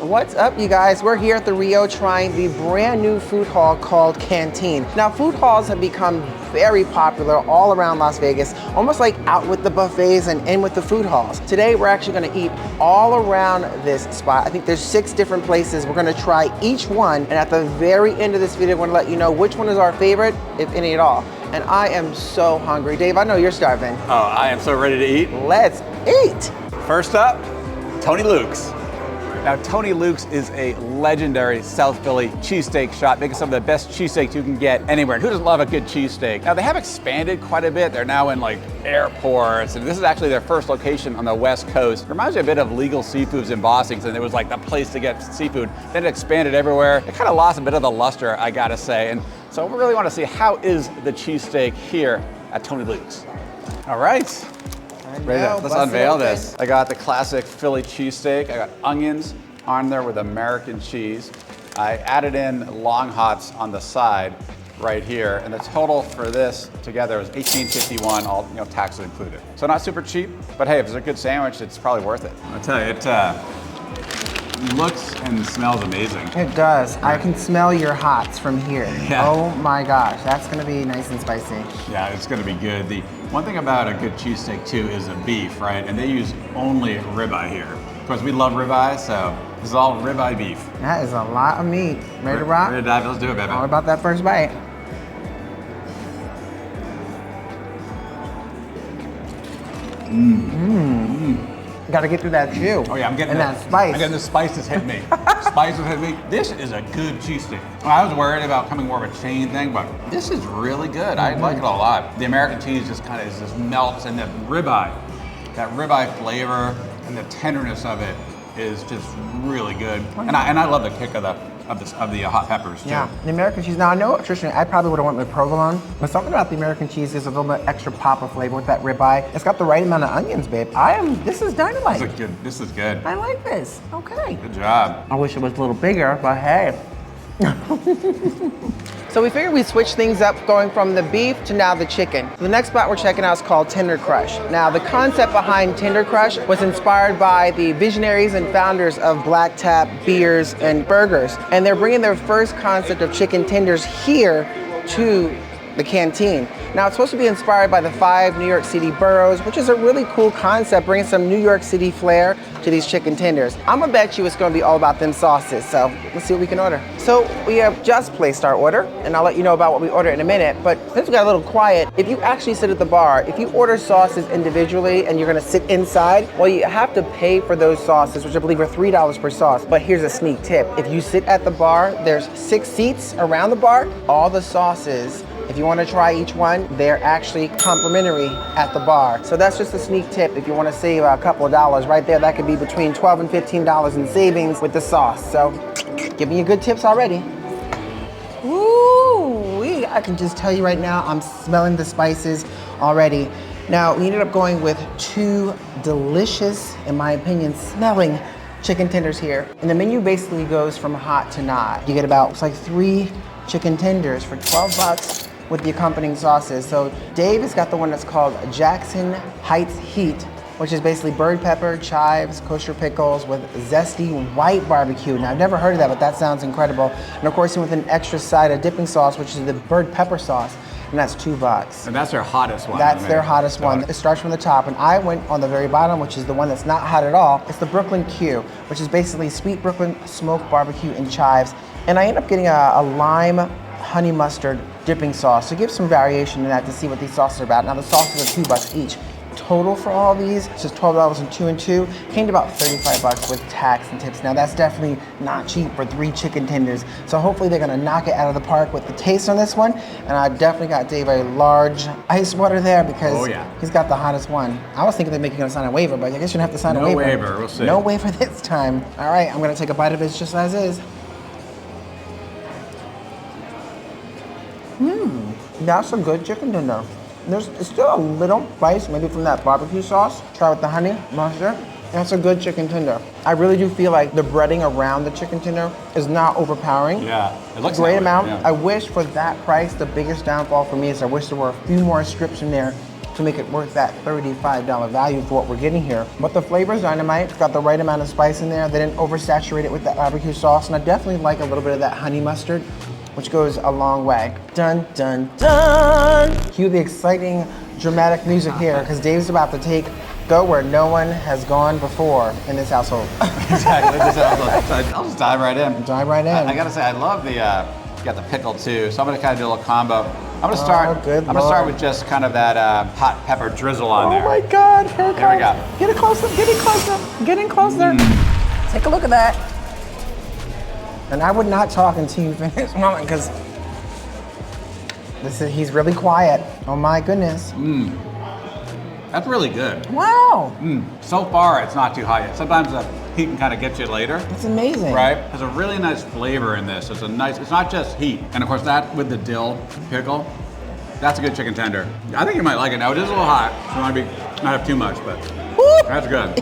What's up, you guys? We're here at the Rio trying the brand new food hall called Canteen. Now, food halls have become very popular all around Las Vegas, almost like out with the buffets and in with the food halls. Today, we're actually gonna eat all around this spot. I think there's 6 different places. We're gonna try each one, and at the very end of this video, we're gonna let you know which one is our favorite, if any at all. And I am so hungry. Dave, I know you're starving. Oh, I am so ready to eat. Let's eat. First up, Tony Luke's. Now, Tony Luke's is a legendary South Philly cheesesteak shop, making some of the best cheesesteaks you can get anywhere. And who doesn't love a good cheesesteak? Now, they have expanded quite a bit. They're now in like airports, and this is actually their first location on the West Coast. Reminds me a bit of Legal Seafoods in Boston, and it was like the place to get seafood. Then it expanded everywhere. It kind of lost a bit of the luster, I gotta say. And so we really want to see how is the cheesesteak here at Tony Luke's. All right. Let's unveil this. I got the classic Philly cheesesteak. I got onions on there with American cheese. I added in long hots on the side right here, and the total for this together was $18.51, all taxes included. So not super cheap, but hey, if it's a good sandwich, it's probably worth it. I'll tell you, it looks and smells amazing. It does. I can smell your hots from here. Yeah. Oh my gosh, that's gonna be nice and spicy. Yeah, it's gonna be good. The one thing about a good cheesesteak too is the beef, right? And they use only ribeye here. Of course, we love ribeye, so this is all ribeye beef. That is a lot of meat. Ready to rock? Ready to dive? Let's do it, baby. All about that first bite. Gotta get through that chew. Oh yeah, I'm getting that spice. I'm getting the spices hit me. Spices hit me. This is a good cheesesteak. I was worried about coming more of a chain thing, but this is really good. I like it a lot. The American cheese just kind of just melts, and that ribeye flavor and the tenderness of it is just really good. And I love the kick of the hot peppers too. Yeah, the American cheese. Now I know traditionally I probably would have went with provolone, but something about the American cheese is a little bit extra pop of flavor with that ribeye. It's got the right amount of onions, babe. This is dynamite. This is good. I like this. Okay. Good job. I wish it was a little bigger, but hey. So we figured we'd switch things up, going from the beef to now the chicken. The next spot we're checking out is called Tinder Crush. Now, the concept behind Tinder Crush was inspired by the visionaries and founders of Black Tap beers and burgers. And they're bringing their first concept of chicken tenders here to the Canteen. Now, it's supposed to be inspired by the 5 New York City boroughs, which is a really cool concept, bringing some New York City flair to these chicken tenders. I'm gonna bet you it's gonna be all about them sauces, so let's see what we can order. So we have just placed our order, and I'll let you know about what we order in a minute, but since we got a little quiet, if you actually sit at the bar, if you order sauces individually and you're gonna sit inside, well, you have to pay for those sauces, which I believe are $3 per sauce. But here's a sneak tip. If you sit at the bar, there's 6 seats around the bar. All the sauces, if you want to try each one, they're actually complimentary at the bar. So that's just a sneak tip. If you want to save a couple of dollars right there, that could be between $12 and $15 in savings with the sauce. So giving you good tips already. Ooh, I can just tell you right now, I'm smelling the spices already. Now, we ended up going with 2 delicious, in my opinion, smelling chicken tenders here. And the menu basically goes from hot to not. You get about, it's like 3 chicken tenders for 12 bucks. With the accompanying sauces. So Dave has got the one that's called Jackson Heights Heat, which is basically bird pepper, chives, kosher pickles with zesty white barbecue. Now, I've never heard of that, but that sounds incredible. And of course, with an extra side of dipping sauce, which is the bird pepper sauce, and that's $2. And that's their hottest one. That's their hottest one. It starts from the top, and I went on the very bottom, which is the one that's not hot at all. It's the Brooklyn Q, which is basically sweet Brooklyn smoked barbecue and chives. And I ended up getting a lime honey mustard dipping sauce to give some variation in that to see what these sauces are about. Now the sauces are $2 each. Total for all these, it's just $12 and 2 and 2. Came to about 35 bucks with tax and tips. Now that's definitely not cheap for 3 chicken tenders. So hopefully they're gonna knock it out of the park with the taste on this one. And I definitely got Dave a large ice water there because he's got the hottest one. I was thinking they're making him sign a waiver, but I guess you don't have to sign a waiver. No waiver, we'll see. No waiver this time. All right, I'm gonna take a bite of it just as is. That's a good chicken tender. It's still a little spice, maybe from that barbecue sauce. Try with the honey mustard. That's a good chicken tender. I really do feel like the breading around the chicken tender is not overpowering. Yeah, it looks great amount. Yeah. I wish for that price, the biggest downfall for me is I wish there were a few more strips in there to make it worth that $35 value for what we're getting here. But the flavor's dynamite. It's got the right amount of spice in there. They didn't oversaturate it with that barbecue sauce. And I definitely like a little bit of that honey mustard, which goes a long way. Dun, dun, dun. Cue the exciting, dramatic music here, because Dave's about to go where no one has gone before in this household. Exactly. I'll just dive right in. Dive right in. I gotta say, I love the, you got the pickle too. So I'm gonna kind of do a little combo. I'm gonna start. Good I'm gonna start with just kind of that hot pepper drizzle on there. Oh my God! Here it Here we comes. go. Get it closer. Get it closer. Get in closer. Take a look at that. And I would not talk until you finish, Mama, because he's really quiet. Oh my goodness. That's really good. Wow. So far, it's not too hot yet. Sometimes the heat can kind of get you later. That's amazing. Right? There's a really nice flavor in this. It's not just heat. And of course that with the dill pickle, that's a good chicken tender. I think you might like it. Now it is a little hot, so I might not have too much, but that's good.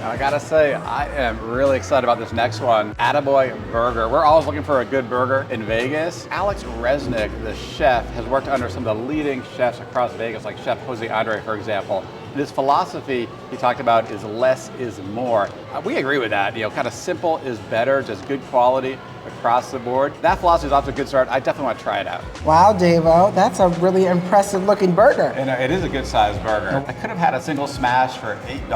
I gotta say, I am really excited about this next one, Attaboy Burger. We're always looking for a good burger in Vegas. Alex Resnick, the chef, has worked under some of the leading chefs across Vegas, like Chef Jose Andre, for example. And his philosophy he talked about is less is more. We agree with that. You know, kind of simple is better, just good quality across the board. That philosophy is off to a good start. I definitely want to try it out. Wow, Dave-O, that's a really impressive looking burger. And it is a good sized burger. I could have had a single smash for $8,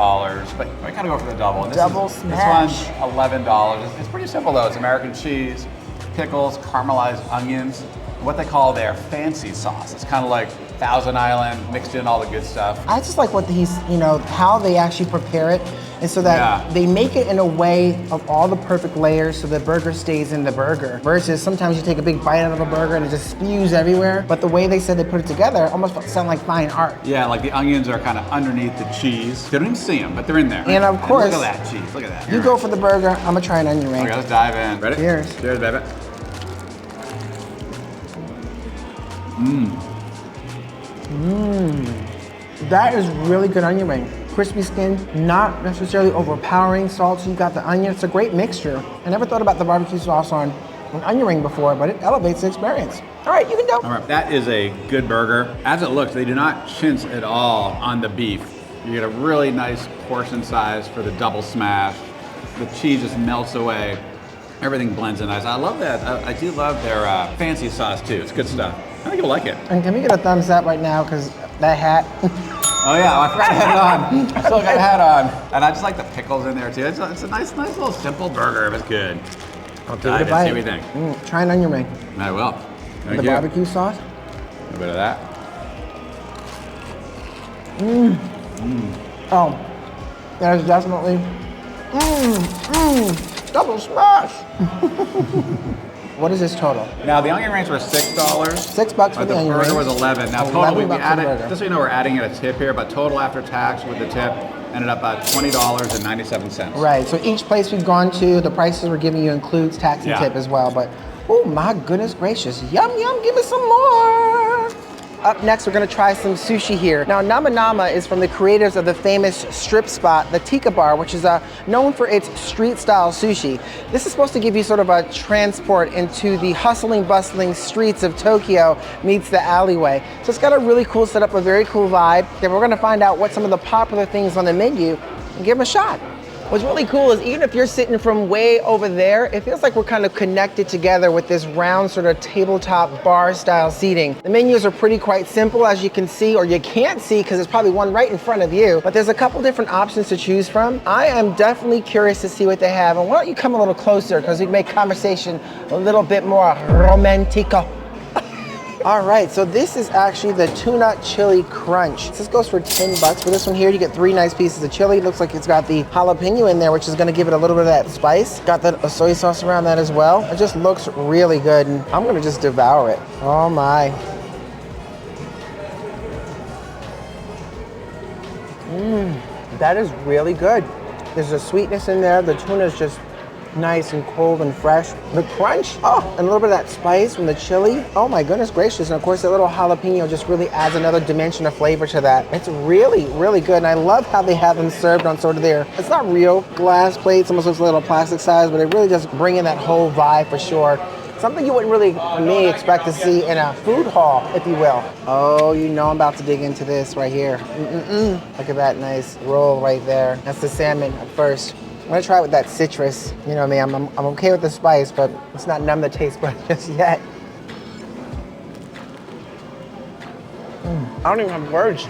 but I kind of go for the double. And Double smash. This one's $11. It's pretty simple though. It's American cheese, pickles, caramelized onions, what they call their fancy sauce. It's kind of like Thousand Island mixed in all the good stuff. I just like what how they actually prepare it. And so that they make it in a way of all the perfect layers so the burger stays in the burger. Versus sometimes you take a big bite out of a burger and it just spews everywhere. But the way they said they put it together almost sound like fine art. Yeah, like the onions are kind of underneath the cheese. They don't even see them, but they're in there. And of course, look at that cheese, look at that. You go for the burger, I'm gonna try an onion ring. Okay, let's dive in. Ready? Cheers. Cheers, baby. That is really good onion ring. Crispy skin, not necessarily overpowering, salty. You got the onion, it's a great mixture. I never thought about the barbecue sauce on an onion ring before, but it elevates the experience. All right, you can go. All right, that is a good burger. As it looks, they do not chintz at all on the beef. You get a really nice portion size for the double smash. The cheese just melts away. Everything blends in nice. I love that. I do love their fancy sauce too. It's good stuff. I think you'll like it. And can we get a thumbs up right now, because that hat. Oh yeah, I forgot I had it on. I still got a hat on. And I just like the pickles in there too. It's a nice little simple burger if it's good. I'll give it a bite. See what you think. Try an onion ring. I will. Thank The you. barbecue sauce. A little bit of that. Oh, that is definitely, double smash. What is this total? Now the onion rings were $6. $6 for the onion rings. The burger was 11. Now total, we $11 for the added, burger. just so you know, we're adding in a tip here, but total after tax with the tip ended up at $20.97. Right, so each place we've gone to, the prices we're giving you includes tax and tip as well, but oh my goodness gracious, yum yum, give me some more. Up next, we're gonna try some sushi here. Now, Nama Nama is from the creators of the famous strip spot, the Tikka Bar, which is known for its street-style sushi. This is supposed to give you sort of a transport into the hustling, bustling streets of Tokyo meets the alleyway. So it's got a really cool setup, a very cool vibe. Then we're gonna find out what some of the popular things on the menu and give them a shot. What's really cool is even if you're sitting from way over there, it feels like we're kind of connected together with this round sort of tabletop bar style seating. The menus are quite simple, as you can see, or you can't see because there's probably one right in front of you, but there's a couple different options to choose from. I am definitely curious to see what they have, and why don't you come a little closer because we can make conversation a little bit more romantico. All right, so this is actually the tuna chili crunch. This goes for $10 for this one here. You get 3 nice pieces of chili. Looks like it's got the jalapeno in there, which is gonna give it a little bit of that spice. Got the soy sauce around that as well. It just looks really good, and I'm gonna just devour it. Oh my. That is really good. There's a sweetness in there. The tuna is just nice and cold and fresh. The crunch, and a little bit of that spice from the chili. Oh my goodness gracious. And of course, that little jalapeno just really adds another dimension of flavor to that. It's really, really good. And I love how they have them served on sort of it's not real glass plates, almost looks a little plastic size, but it really just bring in that whole vibe for sure. Something you wouldn't really, for me, expect to see in a food hall, if you will. Oh, you know I'm about to dig into this right here. Look at that nice roll right there. That's the salmon at first. I'm gonna try it with that citrus. You know what I mean? I'm okay with the spice, but it's not numb the taste bud just yet. I don't even have words.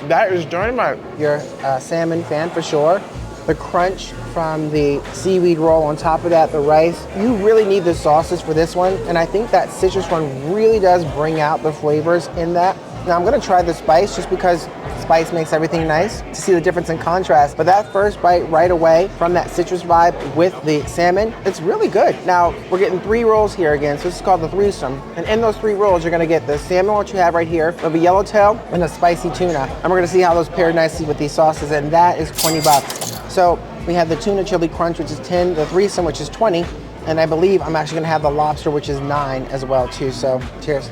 That is dynamite. You're a salmon fan for sure. The crunch from the seaweed roll, on top of that, the rice. You really need the sauces for this one, and I think that citrus one really does bring out the flavors in that. Now I'm gonna try the spice just because spice makes everything nice to see the difference in contrast. But that first bite right away from that citrus vibe with the salmon, it's really good. Now we're getting 3 rolls here again, so this is called the threesome. And in those 3 rolls, you're gonna get the salmon, what you have right here, of a yellowtail, and a spicy tuna. And we're gonna see how those pair nicely with these sauces, and that is 20 bucks. So we have the tuna chili crunch, which is 10, the threesome, which is 20, and I believe I'm actually gonna have the lobster, which is 9 as well too. So cheers.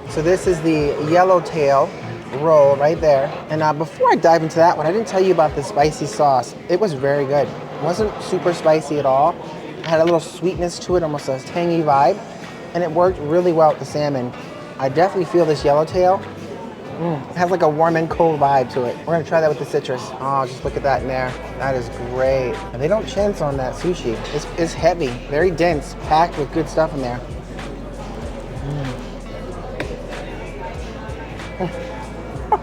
So this is the yellowtail roll right there. And before I dive into that one, I didn't tell you about the spicy sauce. It was very good. It wasn't super spicy at all. It had a little sweetness to it, almost a tangy vibe. And it worked really well with the salmon. I definitely feel this yellowtail. It has like a warm and cold vibe to it. We're gonna try that with the citrus. Oh, just look at that in there. That is great. And they don't chintz on that sushi. It's heavy, very dense, packed with good stuff in there.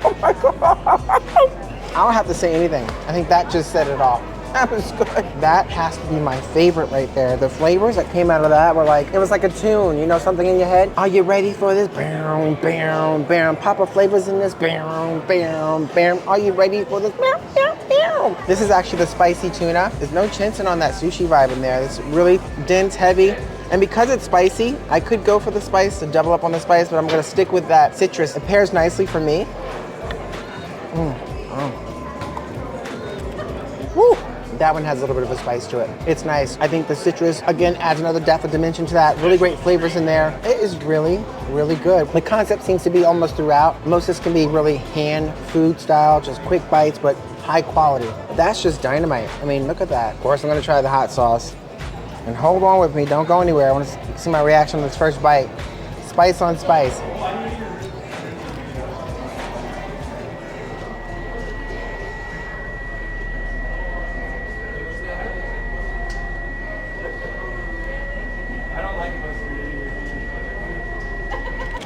Oh my God. I don't have to say anything. I think that just said it all. That was good. That has to be my favorite right there. The flavors that came out of that were like, it was like a tune, you know, something in your head. Are you ready for this? Bam, bam, bam. Papa flavors in this. Bam, bam, bam. Are you ready for this? Bam, bam, bam. This is actually the spicy tuna. There's no chintzing on that sushi vibe in there. It's really dense, heavy. And because it's spicy, I could go for the spice to double up on the spice, but I'm gonna stick with that citrus. It pairs nicely for me. Woo! That one has a little bit of a spice to it. It's nice. I think the citrus, again, adds another depth of dimension to that. Really great flavors in there. It is really, really good. The concept seems to be almost throughout. Most of this can be really hand food style, just quick bites, but high quality. That's just dynamite. I mean, look at that. Of course, I'm gonna try the hot sauce. And hold on with me, don't go anywhere. I want to see my reaction on this first bite. Spice on spice.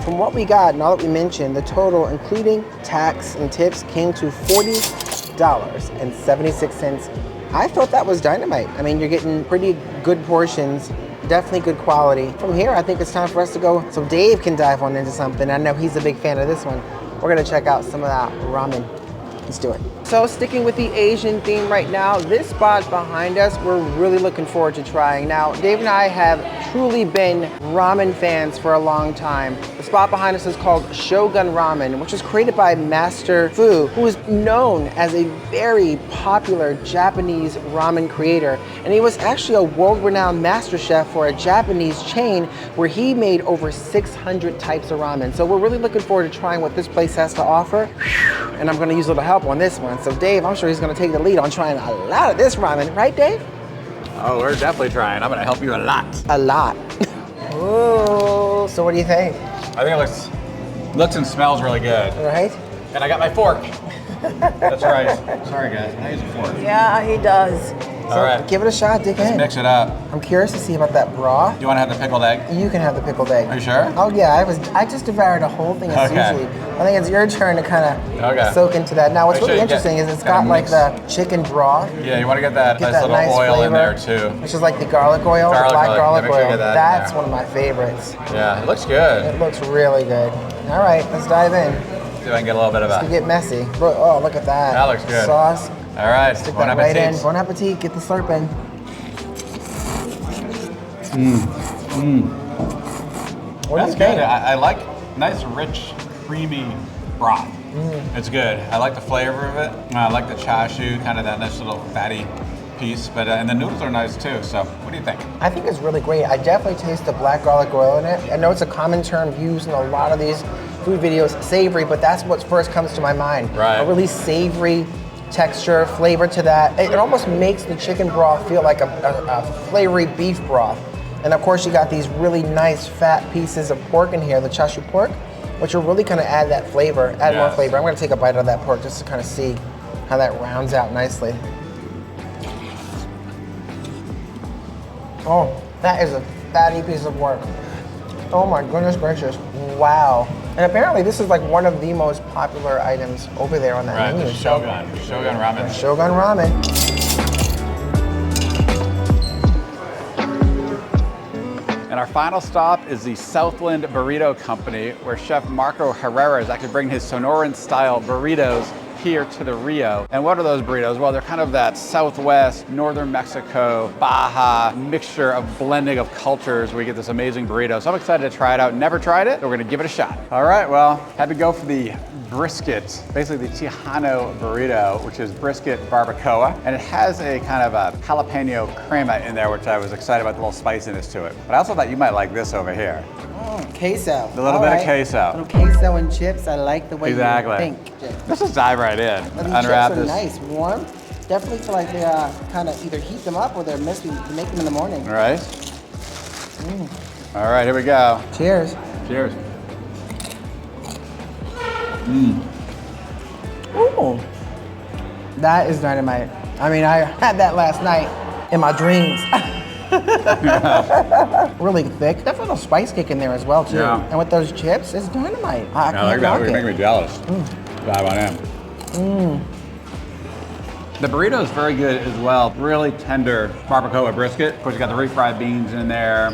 From what we got and all that we mentioned, the total, including tax and tips, came to $40.76. I thought that was dynamite. I mean, you're getting pretty good portions, definitely good quality. From here, I think it's time for us to go so Dave can dive on into something. I know he's a big fan of this one. We're gonna check out some of that ramen. Let's do it. So sticking with the Asian theme right now, this spot behind us, we're really looking forward to trying. Now, Dave and I have truly been ramen fans for a long time. The spot behind us is called Shogun Ramen, which was created by Master Fu, who is known as a very popular Japanese ramen creator. And he was actually a world-renowned master chef for a Japanese chain where he made over 600 types of ramen. So we're really looking forward to trying what this place has to offer. And I'm gonna use a little help on this one. So Dave, I'm sure he's gonna take the lead on trying a lot of this ramen, right Dave? Oh, we're definitely trying. I'm gonna help you a lot. A lot. Ooh, so what do you think? I think it looks and smells really good. Right? And I got my fork. That's right. Sorry guys, I use a fork. Yeah, he does. So All right. give it a shot, dig in. Mix it up. I'm curious to see about that broth. Do you want to have the pickled egg? You can have the pickled egg. Are you sure? Oh yeah, I just devoured a whole thing of sushi. I think it's your turn to kind of soak into that. Now what's Make sure really you interesting get- is it's got like the chicken broth. Yeah, you want to get that nice little nice oil flavor, in there too. Which is like the garlic oil, Garlic the black oil. garlic Yeah, make sure you oil. get that in That's there. one of my favorites. Yeah, it looks good. It looks really good. All right, let's dive in. See if I can get a little bit of Let's a. get messy. Oh, look at that. That looks good. Sauce. All right, Stick bon that right in. appetit. Bon appetit. Get the slurp in. What do That's you good. think? I like nice, rich, creamy broth. It's good. I like the flavor of it. I like the chashu, kind of that nice little fatty piece. But and the noodles are nice too. So what do you think? I think it's really great. I definitely taste the black garlic oil in it. I know it's a common term used in a lot of these food videos, savory, but that's what first comes to my mind. Right. A really savory texture, flavor to that. It almost makes the chicken broth feel like a flavory beef broth. And of course you got these really nice fat pieces of pork in here, the chashu pork, which will really kind of add that flavor, add more flavor. I'm gonna take a bite of that pork just to kind of see how that rounds out nicely. Oh, that is a fatty piece of pork. Oh my goodness gracious, wow. And apparently this is like one of the most popular items over there on that menu. The Shogun Ramen. Shogun Ramen. And our final stop is the Southland Burrito Company, where Chef Marco Herrera is actually bringing his Sonoran-style burritos here to the Rio. And what are those burritos? Well, they're kind of that Southwest, Northern Mexico, Baja mixture of blending of cultures where you get this amazing burrito. So I'm excited to try it out. Never tried it, so we're gonna give it a shot. All right, well, had to go for the brisket, basically the Tejano burrito, which is brisket barbacoa. And it has a kind of a jalapeno crema in there, which I was excited about, the little spiciness to it. But I also thought you might like this over here. Queso. A little bit of queso. A little queso and chips. I like the way you think. Let's just dive right in. Unwrap this. Nice, warm. Definitely feel like they kind of either heat them up or they're make them in the morning. All right. All right, here we go. Cheers. Cheers. Ooh, that is dynamite. I mean, I had that last night in my dreams. Really thick. Definitely a little spice kick in there as well too. Yeah. And with those chips, it's dynamite. I like that. You're making me jealous. Dive on in. The burrito is very good as well. Really tender barbacoa brisket. Of course, you got the refried beans in there,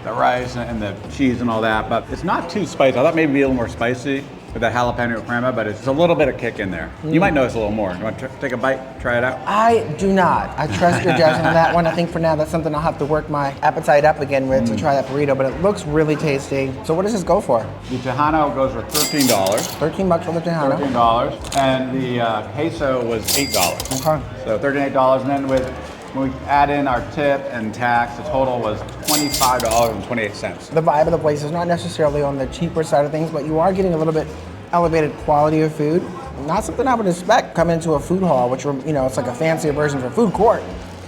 the rice and the cheese and all that, but it's not too spicy. I thought maybe it'd be a little more spicy with that jalapeno crema, but it's a little bit of kick in there. You might notice a little more. You want to take a bite, try it out? I do not. I trust your judgment on that one. I think for now, that's something I'll have to work my appetite up again with to try that burrito, but it looks really tasty. So what does this go for? The Tejano goes for $13. 13 bucks for the Tejano. $13. And the queso was $8. Okay. So $38, and then when we add in our tip and tax, the total was $25.28. The vibe of the place is not necessarily on the cheaper side of things, but you are getting a little bit elevated quality of food. Not something I would expect coming into a food hall, which, you know, it's like a fancier version of a food court.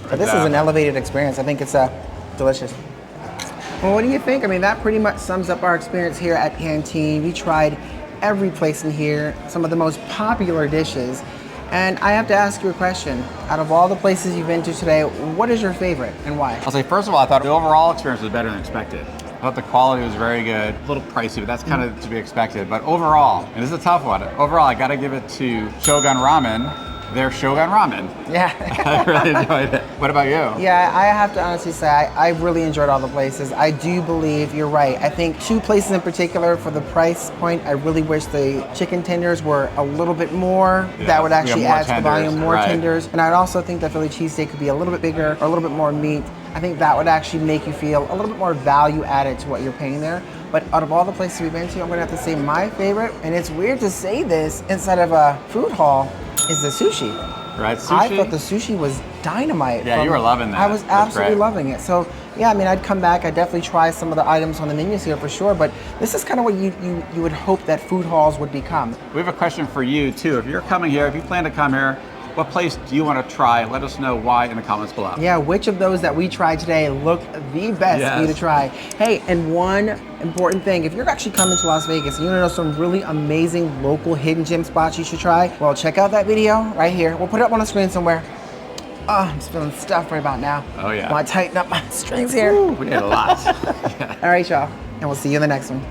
But this is an elevated experience. I think it's delicious. Well, what do you think? I mean, that pretty much sums up our experience here at Canteen. We tried every place in here, some of the most popular dishes. And I have to ask you a question. Out of all the places you've been to today, what is your favorite and why? I'll say, first of all, I thought the overall experience was better than expected. I thought the quality was very good. A little pricey, but that's kind of to be expected. But overall, and this is a tough one, overall, I gotta give it to Shogun Ramen, their Shogun Ramen. Yeah. I really enjoyed it. What about you? Yeah, I have to honestly say, I really enjoyed all the places. I do believe you're right. I think two places in particular for the price point, I really wish the chicken tenders were a little bit more. Yeah, that would actually add to the volume, more right. tenders. And I'd also think that Philly cheesesteak could be a little bit bigger or a little bit more meat. I think that would actually make you feel a little bit more value added to what you're paying there. But out of all the places we've been to, I'm gonna have to say my favorite, and it's weird to say this inside of a food hall, is the sushi. Right, sushi? I thought the sushi was dynamite. Yeah, you were loving that. I was absolutely loving it. So yeah, I mean, I'd come back, I'd definitely try some of the items on the menus here for sure, but this is kind of what you would hope that food halls would become. We have a question for you too. If you're coming here, if you plan to come here, what place do you want to try? Let us know why in the comments below. Yeah, which of those that we tried today look the best for you to try? Hey, and one important thing, if you're actually coming to Las Vegas and you want to know some really amazing local hidden gem spots you should try, well, check out that video right here. We'll put it up on the screen somewhere. Oh, I'm feeling stuffed right about now. Oh yeah. Want to tighten up my strings here? Ooh, we did a lot. All right, y'all, and we'll see you in the next one.